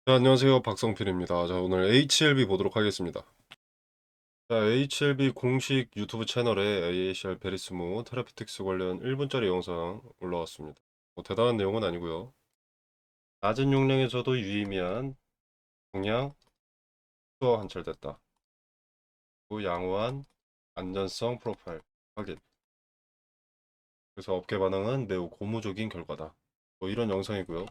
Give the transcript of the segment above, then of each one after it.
네, 안녕하세요. 박성필입니다. 자, 오늘 HLB 보도록 하겠습니다. 자, HLB 공식 유튜브 채널에 AACR 베리스모 테라피틱스 관련 1분짜리 영상 올라왔습니다. 뭐 대단한 내용은 아니고요. 낮은 용량에서도 유의미한 용량 수어 관찰됐다. 그 양호한 안전성 프로파일 확인. 그래서 업계 반응은 매우 고무적인 결과다. 뭐 이런 영상이고요.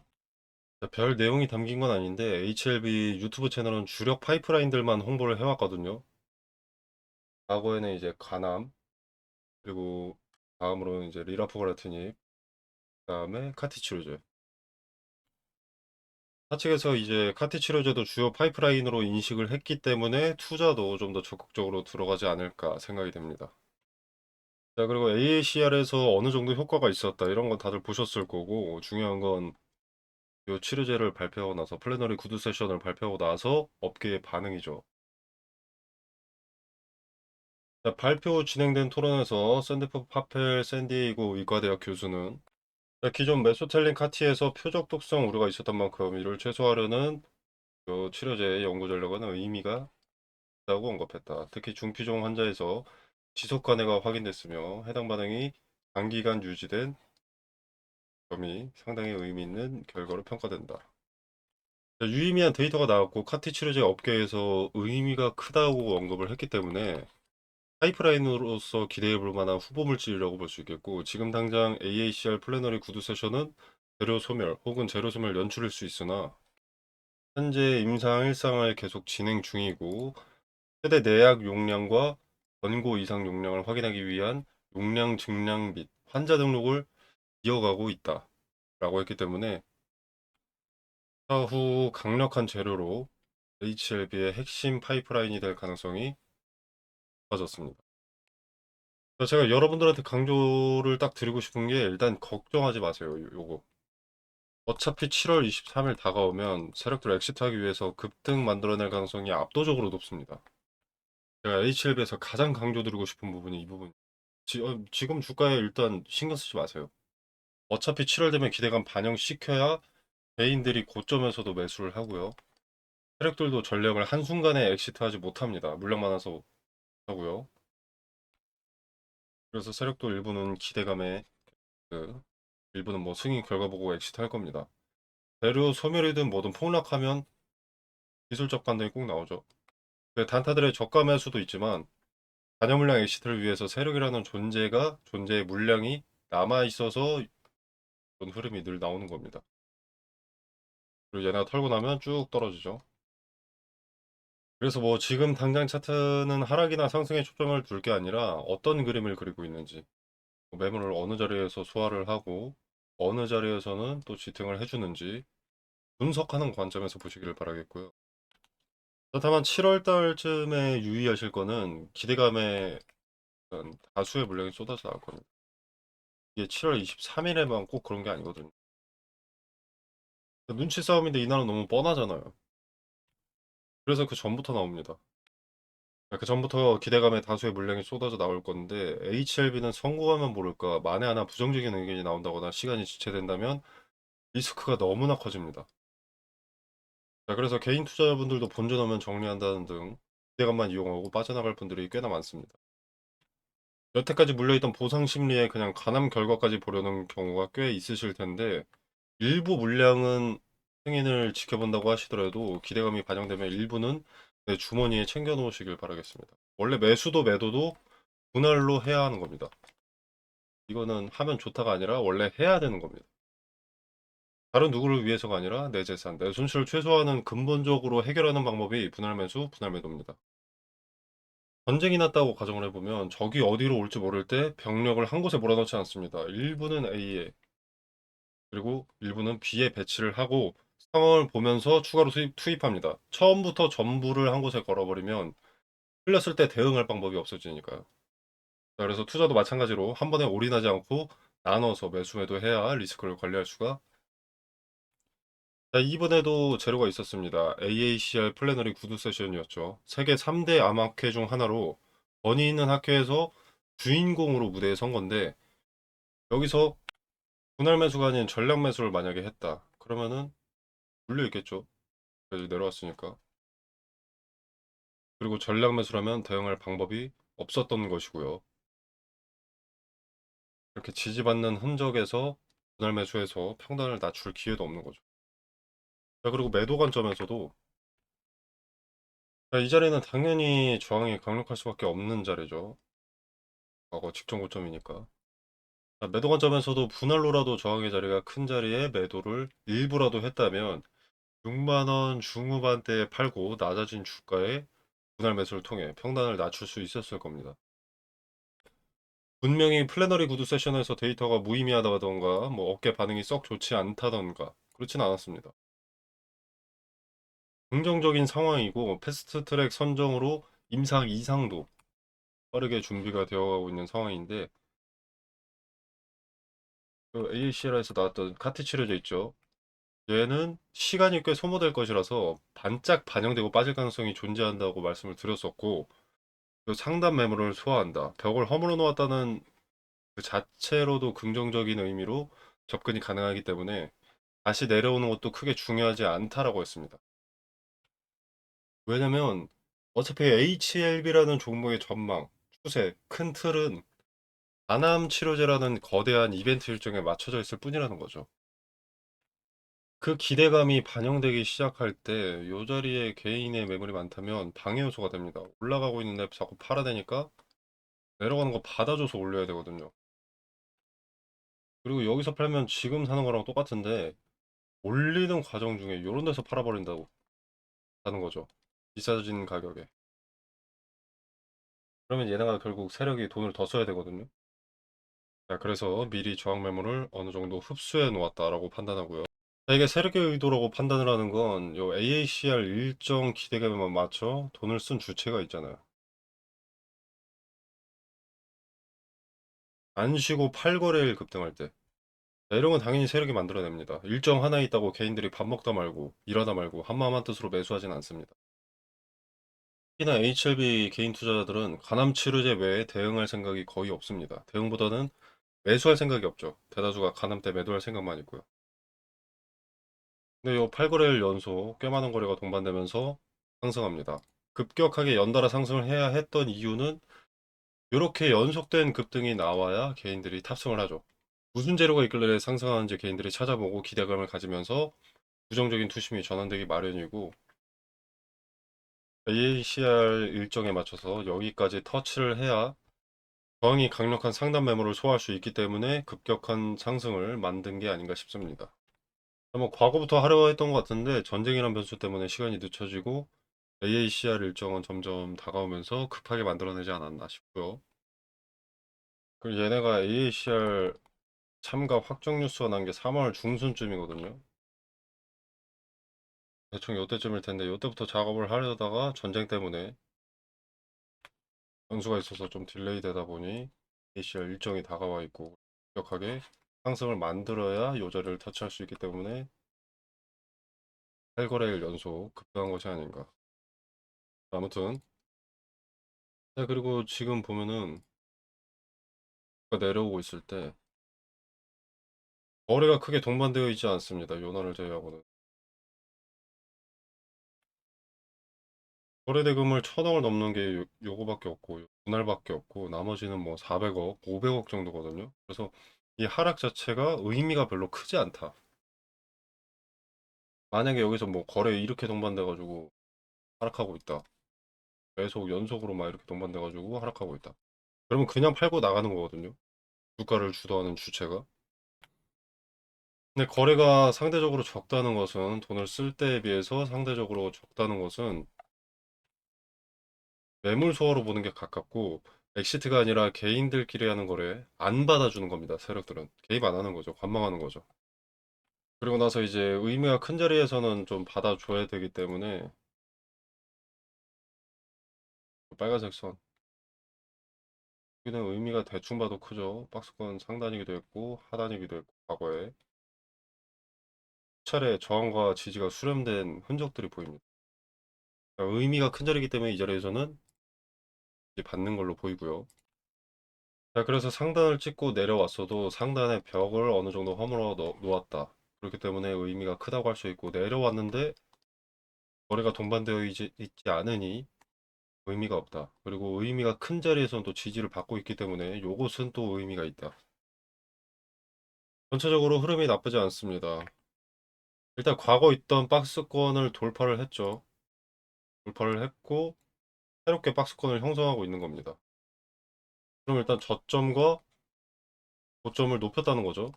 자, 별 내용이 담긴 건 아닌데 HLB 유튜브 채널은 주력 파이프라인들만 홍보를 해왔거든요. 과거에는 이제 간암, 그리고 다음으로는 이제 리라포가라트닙, 그다음에 카티 치료제. 사측에서 이제 카티 치료제도 주요 파이프라인으로 인식을 했기 때문에 투자도 좀 더 적극적으로 들어가지 않을까 생각이 됩니다. 자, 그리고 AACR에서 어느 정도 효과가 있었다 이런 건 다들 보셨을 거고, 중요한 건 이 치료제를 발표하고 나서 플래너리 구두 세션을 발표하고 나서 업계의 반응이죠. 자, 발표 후 진행된 토론에서 샌드포 파펠 샌디에이고 의과대학 교수는, 자, 기존 메소텔린 카티에서 표적 독성 우려가 있었던 만큼 이를 최소화하려는 치료제의 연구 전략은 의미가 있다고 언급했다. 특히 중피종 환자에서 지속 간해가 확인됐으며 해당 반응이 장기간 유지된 점이 상당히 의미 있는 결과로 평가된다. 자, 유의미한 데이터가 나왔고 카티 치료제 업계에서 의미가 크다고 언급을 했기 때문에 파이프라인으로서 기대해 볼 만한 후보 물질이라고 볼 수 있겠고, 지금 당장 AACR 플래너리 구두 세션은 재료 소멸 혹은 재료 소멸 연출일 수 있으나 현재 임상 일상을 계속 진행 중이고, 최대 내약 용량과 권고 이상 용량을 확인하기 위한 용량 증량 및 환자 등록을 이어가고 있다라고 했기 때문에 차후 강력한 재료로 HLB의 핵심 파이프라인이 될 가능성이 높아졌습니다. 제가 여러분들한테 강조를 딱 드리고 싶은 게, 일단 걱정하지 마세요. 요거. 어차피 7월 23일 다가오면 세력들 엑시트하기 위해서 급등 만들어낼 가능성이 압도적으로 높습니다. 제가 HLB에서 가장 강조드리고 싶은 부분이 이 부분. 지금 주가에 일단 신경 쓰지 마세요. 어차피 7월 되면 기대감 반영시켜야 개인들이 고점에서도 매수를 하고요. 세력들도 전략을 한순간에 엑시트하지 못합니다. 물량 많아서 하고요. 그래서 세력도 일부는 기대감에 일부는 뭐 승인 결과 보고 엑시트할 겁니다. 재료 소멸이든 뭐든 폭락하면 기술적 반등이 꼭 나오죠. 단타들의 저가 매수도 있지만 잔여 물량 엑시트를 위해서 세력이라는 존재의 물량이 남아 있어서 그런 흐름이 늘 나오는 겁니다. 그리고 얘네가 털고 나면 쭉 떨어지죠. 그래서 뭐 지금 당장 차트는 하락이나 상승에 초점을 둘 게 아니라 어떤 그림을 그리고 있는지, 뭐 매물을 어느 자리에서 소화를 하고 어느 자리에서는 또 지탱을 해주는지 분석하는 관점에서 보시기를 바라겠고요. 그렇다면 7월 달쯤에 유의하실 거는 기대감에 다수의 물량이 쏟아져 나올 겁니다. 이게 7월 23일에만 꼭 그런 게 아니거든요. 눈치 싸움인데 이날은 너무 뻔하잖아요. 그래서 그 전부터 나옵니다. 그 전부터 기대감에 다수의 물량이 쏟아져 나올 건데, HLB는 성공하면 모를까 만에 하나 부정적인 의견이 나온다거나 시간이 지체된다면 리스크가 너무나 커집니다. 자, 그래서 개인 투자자분들도 본전하면 정리한다는 등 기대감만 이용하고 빠져나갈 분들이 꽤나 많습니다. 여태까지 물려있던 보상 심리에 그냥 가남 결과까지 보려는 경우가 꽤 있으실 텐데, 일부 물량은 승인을 지켜본다고 하시더라도 기대감이 반영되면 일부는 내 주머니에 챙겨 놓으시길 바라겠습니다. 원래 매수도 매도도 분할로 해야 하는 겁니다. 이거는 하면 좋다가 아니라 원래 해야 되는 겁니다. 다른 누구를 위해서가 아니라 내 재산, 내 손실을 최소화하는 근본적으로 해결하는 방법이 분할 매수, 분할 매도입니다. 전쟁이 났다고 가정을 해보면 적이 어디로 올지 모를 때 병력을 한 곳에 몰아넣지 않습니다. 일부는 A에, 그리고 일부는 B에 배치를 하고 상황을 보면서 추가로 투입합니다. 처음부터 전부를 한 곳에 걸어버리면 틀렸을 때 대응할 방법이 없어지니까요. 자, 그래서 투자도 마찬가지로 한 번에 올인하지 않고 나눠서 매수매도 해야 리스크를 관리할 수가. 자, 이번에도 재료가 있었습니다. AACR 플래너리 구두 세션이었죠. 세계 3대 암학회 중 하나로 권위 있는 학회에서 주인공으로 무대에 선 건데, 여기서 분할 매수가 아닌 전략 매수를 만약에 했다. 그러면은 물려 있겠죠. 여기까지 내려왔으니까. 그리고 전략 매수라면 대응할 방법이 없었던 것이고요. 이렇게 지지받는 흔적에서 분할 매수해서 평단을 낮출 기회도 없는 거죠. 자, 그리고 매도 관점에서도 자, 이 자리는 당연히 저항이 강력할 수밖에 없는 자리죠. 과거 직전 고점이니까. 자, 매도 관점에서도 분할로라도 저항의 자리가 큰 자리에 매도를 일부라도 했다면 6만 원 중후반대에 팔고 낮아진 주가에 분할 매수를 통해 평단을 낮출 수 있었을 겁니다. 분명히 플래너리 구두 세션에서 데이터가 무의미하다던가 뭐 어깨 반응이 썩 좋지 않다던가 그렇진 않았습니다. 긍정적인 상황이고 패스트트랙 선정으로 임상 이상도 빠르게 준비가 되어가고 있는 상황인데 그 AACL에서 나왔던 카트 치료제 있죠. 얘는 시간이 꽤 소모될 것이라서 반짝 반영되고 빠질 가능성이 존재한다고 말씀을 드렸었고 그 상단 매물을 소화한다. 벽을 허물어 놓았다는 그 자체로도 긍정적인 의미로 접근이 가능하기 때문에 다시 내려오는 것도 크게 중요하지 않다라고 했습니다. 왜냐면 어차피 HLB라는 종목의 전망, 추세, 큰 틀은 아남 치료제라는 거대한 이벤트 일정에 맞춰져 있을 뿐이라는 거죠. 그 기대감이 반영되기 시작할 때 요 자리에 개인의 매물이 많다면 방해 요소가 됩니다. 올라가고 있는데 자꾸 팔아대니까 내려가는 거 받아줘서 올려야 되거든요. 그리고 여기서 팔면 지금 사는 거랑 똑같은데 올리는 과정 중에 요런 데서 팔아버린다고 하는 거죠. 비싸진 가격에. 그러면 얘네가 결국 세력이 돈을 더 써야 되거든요. 자, 그래서 미리 저항 매물을 어느 정도 흡수해 놓았다라고 판단하고요. 자, 이게 세력의 의도라고 판단을 하는 건 요 AACR 일정 기대감에만 맞춰 돈을 쓴 주체가 있잖아요. 안 쉬고 8거래일 급등할 때. 자, 이런 건 당연히 세력이 만들어냅니다. 일정 하나 있다고 개인들이 밥 먹다 말고 일하다 말고 한마음 한뜻으로 매수하진 않습니다. 특히나 HLB 개인 투자자들은 가남 치료제 외에 대응할 생각이 거의 없습니다. 대응보다는 매수할 생각이 없죠. 대다수가 가남 때 매도할 생각만 있고요. 근데 요 8거래일 연속 꽤 많은 거래가 동반되면서 상승합니다. 급격하게 연달아 상승을 해야 했던 이유는 이렇게 연속된 급등이 나와야 개인들이 탑승을 하죠. 무슨 재료가 있길래 상승하는지 개인들이 찾아보고 기대감을 가지면서 부정적인 투심이 전환되기 마련이고 AACR 일정에 맞춰서 여기까지 터치를 해야 저항이 강력한 상단 매물을 소화할 수 있기 때문에 급격한 상승을 만든 게 아닌가 싶습니다. 뭐 과거부터 하려고 했던 것 같은데 전쟁이란 변수 때문에 시간이 늦춰지고 AACR 일정은 점점 다가오면서 급하게 만들어내지 않았나 싶고요. 그리고 얘네가 AACR 참가 확정 뉴스가 난 게 3월 중순쯤이거든요. 대충 요때쯤일 텐데 요때부터 작업을 하려다가 전쟁 때문에 변수가 있어서 좀 딜레이 되다 보니 AACR 일정이 다가와 있고 급격하게 상승을 만들어야 요 자리를 터치할 수 있기 때문에 8거래일 연속 급등한 것이 아닌가. 아무튼 네, 그리고 지금 보면은 내려오고 있을 때 거래가 크게 동반되어 있지 않습니다. 요날을 제외하고는. 거래 대금을 1000억을 넘는 게 요거밖에 없고 분할밖에 없고 나머지는 뭐 400억, 500억 정도거든요. 그래서 이 하락 자체가 의미가 별로 크지 않다. 만약에 여기서 뭐 거래 이렇게 동반돼 가지고 하락하고 있다. 계속 연속으로 막 이렇게 동반돼 가지고 하락하고 있다. 그러면 그냥 팔고 나가는 거거든요. 주가를 주도하는 주체가. 근데 거래가 상대적으로 적다는 것은 돈을 쓸 때에 비해서 상대적으로 적다는 것은 매물 소화로 보는 게 가깝고 엑시트가 아니라 개인들끼리 하는 거래 안 받아주는 겁니다. 세력들은 개입 안 하는 거죠. 관망하는 거죠. 그리고 나서 이제 의미가 큰 자리에서는 좀 받아줘야 되기 때문에 빨간색 선 여기는 의미가 대충 봐도 크죠. 박스권 상단이기도 했고 하단이기도 했고 과거에 차례 저항과 지지가 수렴된 흔적들이 보입니다. 그러니까 의미가 큰 자리이기 때문에 이 자리에서는 이제 받는 걸로 보이고요. 자, 그래서 상단을 찍고 내려왔어도 상단의 벽을 어느 정도 허물어 놓았다. 그렇기 때문에 의미가 크다고 할 수 있고 내려왔는데 거래가 동반되어 있지 않으니 의미가 없다. 그리고 의미가 큰 자리에서는 또 지지를 받고 있기 때문에 요것은 또 의미가 있다. 전체적으로 흐름이 나쁘지 않습니다. 일단 과거 있던 박스권을 돌파를 했죠. 돌파를 했고 새롭게 박스권을 형성하고 있는 겁니다. 그럼 일단 저점과 고점을 높였다는 거죠.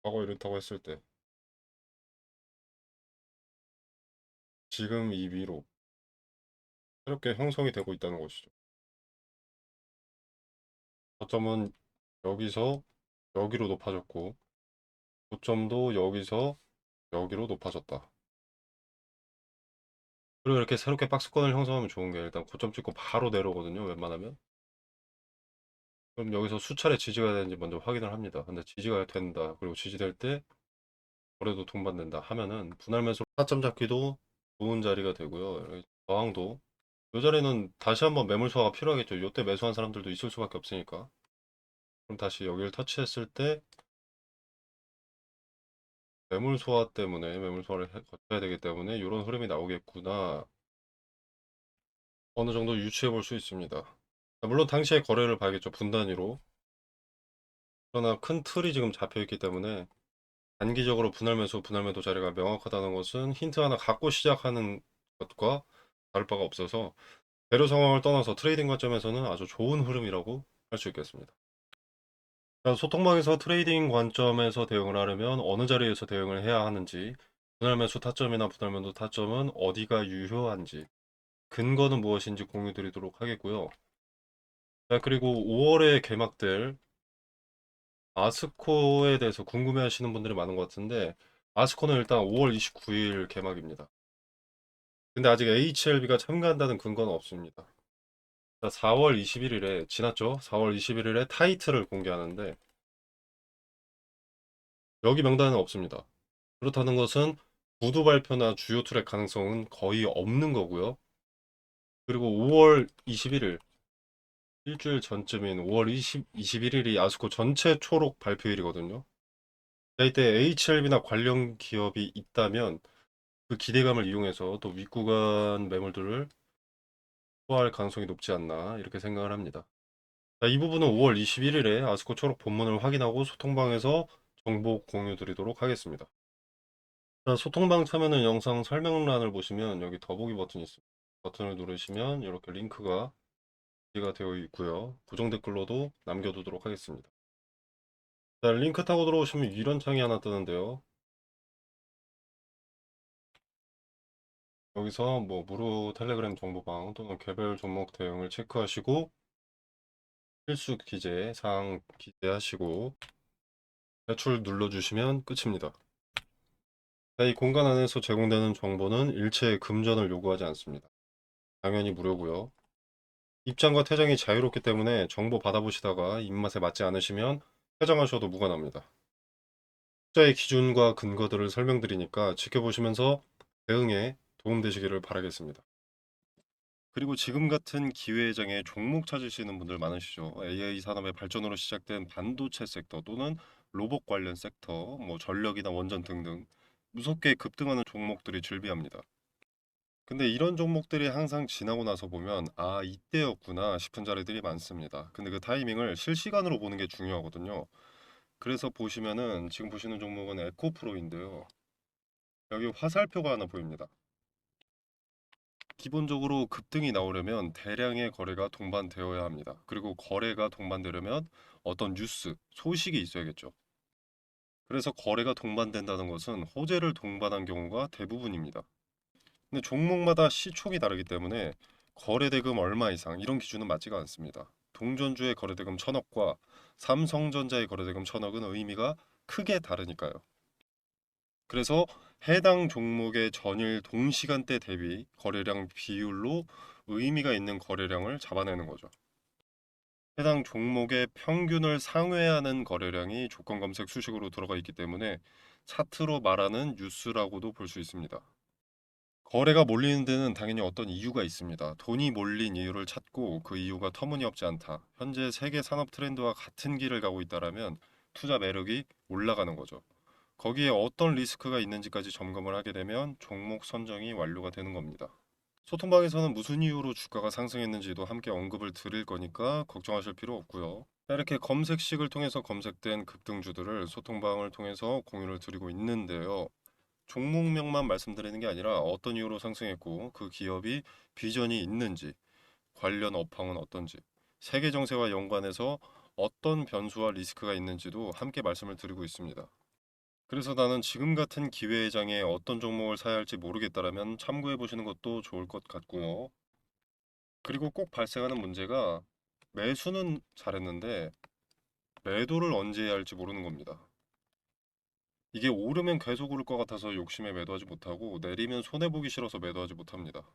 과거 이렇다고 했을 때 지금 이 위로 새롭게 형성이 되고 있다는 것이죠. 저점은 여기서 여기로 높아졌고 고점도 여기서 여기로 높아졌다. 그리고 이렇게 새롭게 박스권을 형성하면 좋은 게 일단 고점 찍고 바로 내려오거든요. 웬만하면. 그럼 여기서 수차례 지지가 되는지 먼저 확인을 합니다. 근데 지지가 된다. 그리고 지지될 때 거래도 동반된다 하면은 분할 매수 타점 잡기도 좋은 자리가 되고요. 저항도 이 자리는 다시 한번 매물 소화가 필요하겠죠. 이때 매수한 사람들도 있을 수밖에 없으니까. 그럼 다시 여기를 터치했을 때 매물 소화 때문에 매물 소화를 거쳐야 되기 때문에 이런 흐름이 나오겠구나. 어느 정도 유추해 볼 수 있습니다. 물론 당시의 거래를 봐야겠죠. 분단위로. 그러나 큰 틀이 지금 잡혀 있기 때문에 단기적으로 분할 매수, 분할 매도 자리가 명확하다는 것은 힌트 하나 갖고 시작하는 것과 다를 바가 없어서 재료 상황을 떠나서 트레이딩 관점에서는 아주 좋은 흐름이라고 할 수 있겠습니다. 소통방에서 트레이딩 관점에서 대응을 하려면 어느 자리에서 대응을 해야 하는지, 분할 매수 타점이나 분할 매도 타점은 어디가 유효한지, 근거는 무엇인지 공유 드리도록 하겠고요. 자, 그리고 5월에 개막될 아스코에 대해서 궁금해 하시는 분들이 많은 것 같은데, 아스코는 일단 5월 29일 개막입니다. 근데 아직 HLB가 참가한다는 근거는 없습니다. 4월 21일에 지났죠? 4월 21일에 타이틀을 공개하는데 여기 명단은 없습니다. 그렇다는 것은 구두 발표나 주요 트랙 가능성은 거의 없는 거고요. 그리고 5월 21일 일주일 전쯤인 5월 21일이 아스코 전체 초록 발표일이거든요. 이때 HLB나 관련 기업이 있다면 그 기대감을 이용해서 또 윗구간 매물들을 소화할 가능성이 높지 않나 이렇게 생각을 합니다. 자, 이 부분은 5월 21일에 아스코 초록 본문을 확인하고 소통방에서 정보 공유 드리도록 하겠습니다. 자, 소통방 참여는 영상 설명란을 보시면 여기 더보기 버튼이 있습니다. 버튼을 누르시면 이렇게 링크가 기재가 되어 있고요. 고정 댓글로도 남겨두도록 하겠습니다. 자, 링크 타고 들어오시면 이런 창이 하나 뜨는데요. 여기서 뭐 무료 텔레그램 정보방 또는 개별 종목 대응을 체크하시고 필수 기재 사항 기재하시고 배출 눌러주시면 끝입니다. 이 공간 안에서 제공되는 정보는 일체 금전을 요구하지 않습니다. 당연히 무료고요. 입장과 퇴장이 자유롭기 때문에 정보 받아보시다가 입맛에 맞지 않으시면 퇴장하셔도 무관합니다. 투자의 기준과 근거들을 설명드리니까 지켜보시면서 대응에 도움되시기를 바라겠습니다. 그리고 지금 같은 기회장에 종목 찾으시는 분들 많으시죠. AI 산업의 발전으로 시작된 반도체 섹터 또는 로봇 관련 섹터, 뭐 전력이나 원전 등등 무섭게 급등하는 종목들이 즐비합니다. 근데 이런 종목들이 항상 지나고 나서 보면 아 이때였구나 싶은 자리들이 많습니다. 근데 그 타이밍을 실시간으로 보는 게 중요하거든요. 그래서 보시면은 지금 보시는 종목은 에코프로인데요. 여기 화살표가 하나 보입니다. 기본적으로 급등이 나오려면 대량의 거래가 동반되어야 합니다. 그리고 거래가 동반되려면 어떤 뉴스, 소식이 있어야겠죠. 그래서 거래가 동반된다는 것은 호재를 동반한 경우가 대부분입니다. 근데 종목마다 시총이 다르기 때문에 거래대금 얼마 이상 이런 기준은 맞지가 않습니다. 동전주의 거래대금 1000억과 삼성전자의 거래대금 1000억은 의미가 크게 다르니까요. 그래서 해당 종목의 전일 동시간대 대비 거래량 비율로 의미가 있는 거래량을 잡아내는 거죠. 해당 종목의 평균을 상회하는 거래량이 조건 검색 수식으로 들어가 있기 때문에 차트로 말하는 뉴스라고도 볼 수 있습니다. 거래가 몰리는 데는 당연히 어떤 이유가 있습니다. 돈이 몰린 이유를 찾고 그 이유가 터무니없지 않다. 현재 세계 산업 트렌드와 같은 길을 가고 있다라면 투자 매력이 올라가는 거죠. 거기에 어떤 리스크가 있는지까지 점검을 하게 되면 종목 선정이 완료가 되는 겁니다. 소통방에서는 무슨 이유로 주가가 상승했는지도 함께 언급을 드릴 거니까 걱정하실 필요 없고요. 이렇게 검색식을 통해서 검색된 급등주들을 소통방을 통해서 공유를 드리고 있는데요. 종목명만 말씀드리는 게 아니라 어떤 이유로 상승했고 그 기업이 비전이 있는지, 관련 업황은 어떤지, 세계 정세와 연관해서 어떤 변수와 리스크가 있는지도 함께 말씀을 드리고 있습니다. 그래서 나는 지금 같은 기회의 장에 어떤 종목을 사야 할지 모르겠다라면 참고해 보시는 것도 좋을 것 같고요. 그리고 꼭 발생하는 문제가 매수는 잘했는데 매도를 언제 해야 할지 모르는 겁니다. 이게 오르면 계속 오를 것 같아서 욕심에 매도하지 못하고 내리면 손해보기 싫어서 매도하지 못합니다.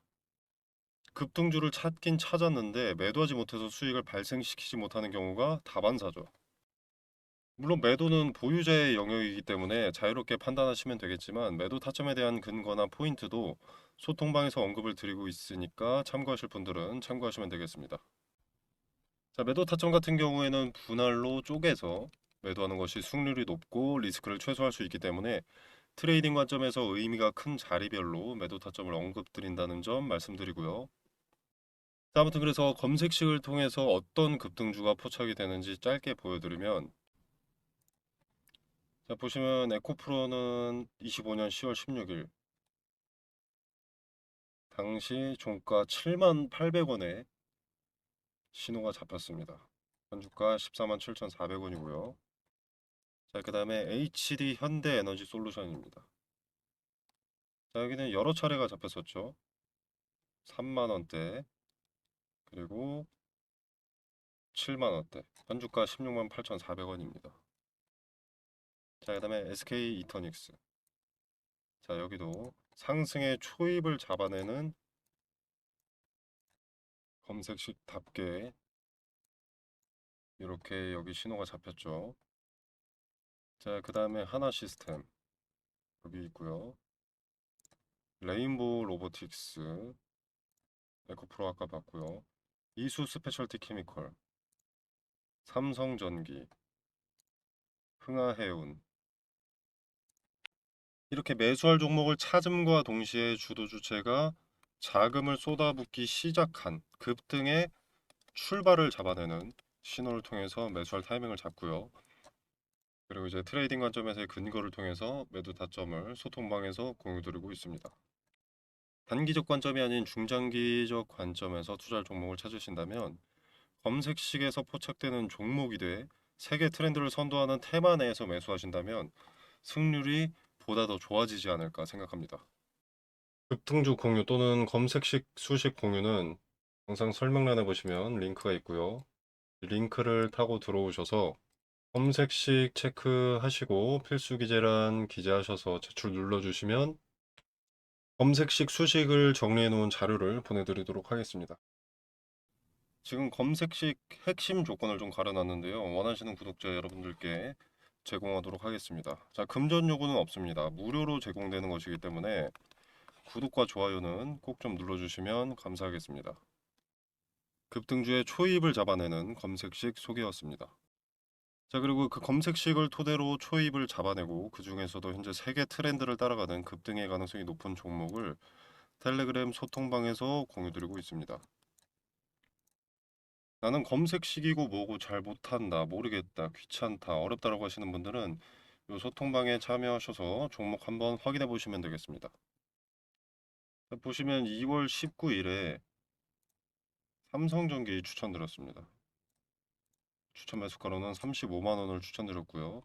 급등주를 찾긴 찾았는데 매도하지 못해서 수익을 발생시키지 못하는 경우가 다반사죠. 물론 매도는 보유자의 영역이기 때문에 자유롭게 판단하시면 되겠지만 매도 타점에 대한 근거나 포인트도 소통방에서 언급을 드리고 있으니까 참고하실 분들은 참고하시면 되겠습니다. 자, 매도 타점 같은 경우에는 분할로 쪼개서 매도하는 것이 승률이 높고 리스크를 최소화할 수 있기 때문에 트레이딩 관점에서 의미가 큰 자리별로 매도 타점을 언급드린다는 점 말씀드리고요. 자, 아무튼 그래서 검색식을 통해서 어떤 급등주가 포착이 되는지 짧게 보여드리면, 자, 보시면 에코프로는 25년 10월 16일 당시 종가 78,800원에 신호가 잡혔습니다. 현주가 147,400원이고요. 자, 그 다음에 HD 현대에너지 솔루션입니다. 자, 여기는 여러 차례가 잡혔었죠. 3만원대, 그리고 7만원대, 현주가 168,400원입니다. 자, 그 다음에 SK 이터닉스. 자, 여기도 상승의 초입을 잡아내는 검색식답게 이렇게 여기 신호가 잡혔죠. 자, 그 다음에 하나 시스템 여기 있고요. 레인보우 로보틱스, 에코프로 아까 봤고요. 이수 스페셜티 케미컬, 삼성전기, 흥하해운. 이렇게 매수할 종목을 찾음과 동시에 주도 주체가 자금을 쏟아붓기 시작한 급등의 출발을 잡아내는 신호를 통해서 매수할 타이밍을 잡고요. 그리고 이제 트레이딩 관점에서의 근거를 통해서 매도 타점을 소통방에서 공유드리고 있습니다. 단기적 관점이 아닌 중장기적 관점에서 투자할 종목을 찾으신다면 검색식에서 포착되는 종목이 돼 세계 트렌드를 선도하는 테마 내에서 매수하신다면 승률이 보다 더 좋아지지 않을까 생각합니다. 급등주 공유 또는 검색식 수식 공유는 영상 설명란에 보시면 링크가 있고요. 링크를 타고 들어오셔서 검색식 체크하시고 필수 기재란 기재하셔서 제출 눌러주시면 검색식 수식을 정리해 놓은 자료를 보내드리도록 하겠습니다. 지금 검색식 핵심 조건을 좀 가려놨는데요. 원하시는 구독자 여러분들께 제공하도록 하겠습니다. 자, 금전 요구는 없습니다. 무료로 제공되는 것이기 때문에 구독과 좋아요는 꼭 좀 눌러주시면 감사하겠습니다. 급등주의 초입을 잡아내는 검색식 소개였습니다. 자, 그리고 그 검색식을 토대로 초입을 잡아내고 그 중에서도 현재 세계 트렌드를 따라가는 급등의 가능성이 높은 종목을 텔레그램 소통방에서 공유드리고 있습니다. 나는 검색식이고 뭐고 잘 못한다, 모르겠다, 귀찮다, 어렵다라고 하시는 분들은 이 소통방에 참여하셔서 종목 한번 확인해 보시면 되겠습니다. 보시면 2월 19일에 삼성전기 추천드렸습니다. 추천 매수가로는 35만 원을 추천드렸고요.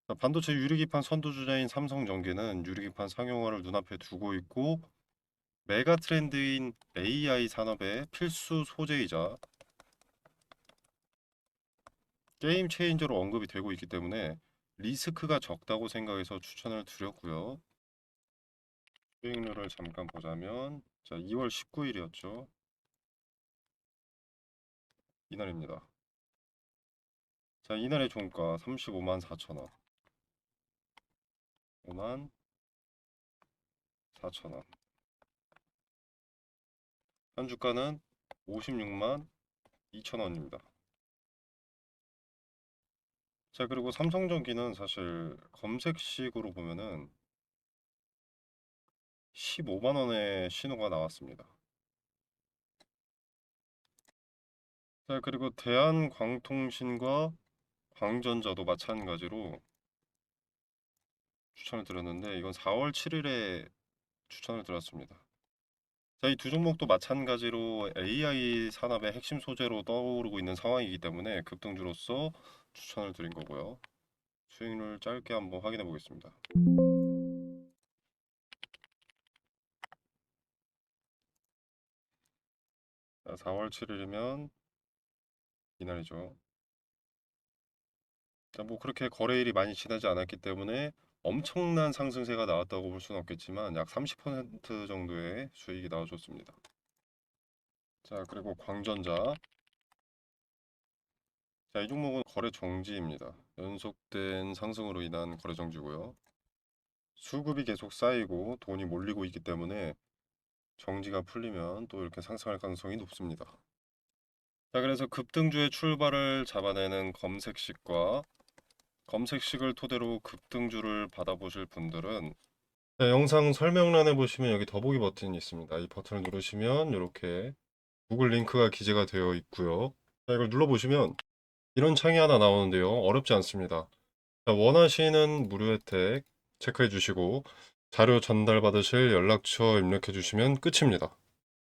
자, 반도체 유리기판 선두주자인 삼성전기는 유리기판 상용화를 눈앞에 두고 있고 메가 트렌드인 AI 산업의 필수 소재이자 게임 체인저로 언급이 되고 있기 때문에 리스크가 적다고 생각해서 추천을 드렸고요. 수익률을 잠깐 보자면 자, 2월 19일이었죠. 이날입니다. 자, 이날의 종가 35만 4천 원. 5만 4천 원. 현주가는 56만 2천 원입니다. 자, 그리고 삼성전기는 사실 검색식으로 보면은 15만 원의 신호가 나왔습니다. 자, 그리고 대한광통신과 광전자도 마찬가지로 추천을 드렸는데 이건 4월 7일에 추천을 드렸습니다. 자, 이 두 종목도 마찬가지로 AI 산업의 핵심 소재로 떠오르고 있는 상황이기 때문에 급등주로서 추천을 드린 거고요. 수익률 짧게 한번 확인해 보겠습니다. 자, 4월 7일이면 이날이죠. 자, 뭐 그렇게 거래일이 많이 지나지 않았기 때문에 엄청난 상승세가 나왔다고 볼 수는 없겠지만 약 30% 정도의 수익이 나와줬습니다. 자, 그리고 광전자. 자, 이 종목은 거래 정지입니다. 연속된 상승으로 인한 거래 정지고요. 수급이 계속 쌓이고 돈이 몰리고 있기 때문에 정지가 풀리면 또 이렇게 상승할 가능성이 높습니다. 자, 그래서 급등주의 출발을 잡아내는 검색식과 검색식을 토대로 급등주를 받아보실 분들은 자, 영상 설명란에 보시면 여기 더보기 버튼이 있습니다. 이 버튼을 누르시면 이렇게 구글 링크가 기재가 되어 있고요. 자, 이걸 눌러보시면 이런 창이 하나 나오는데요. 어렵지 않습니다. 자, 원하시는 무료 혜택 체크해 주시고 자료 전달 받으실 연락처 입력해 주시면 끝입니다.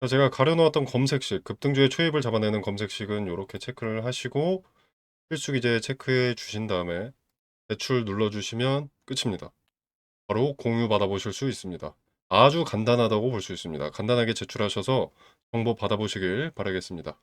자, 제가 가려놓았던 검색식, 급등주의 초입을 잡아내는 검색식은 이렇게 체크를 하시고 필수 기재 체크해 주신 다음에 대출 눌러주시면 끝입니다. 바로 공유 받아보실 수 있습니다. 아주 간단하다고 볼 수 있습니다. 간단하게 제출하셔서 정보 받아보시길 바라겠습니다.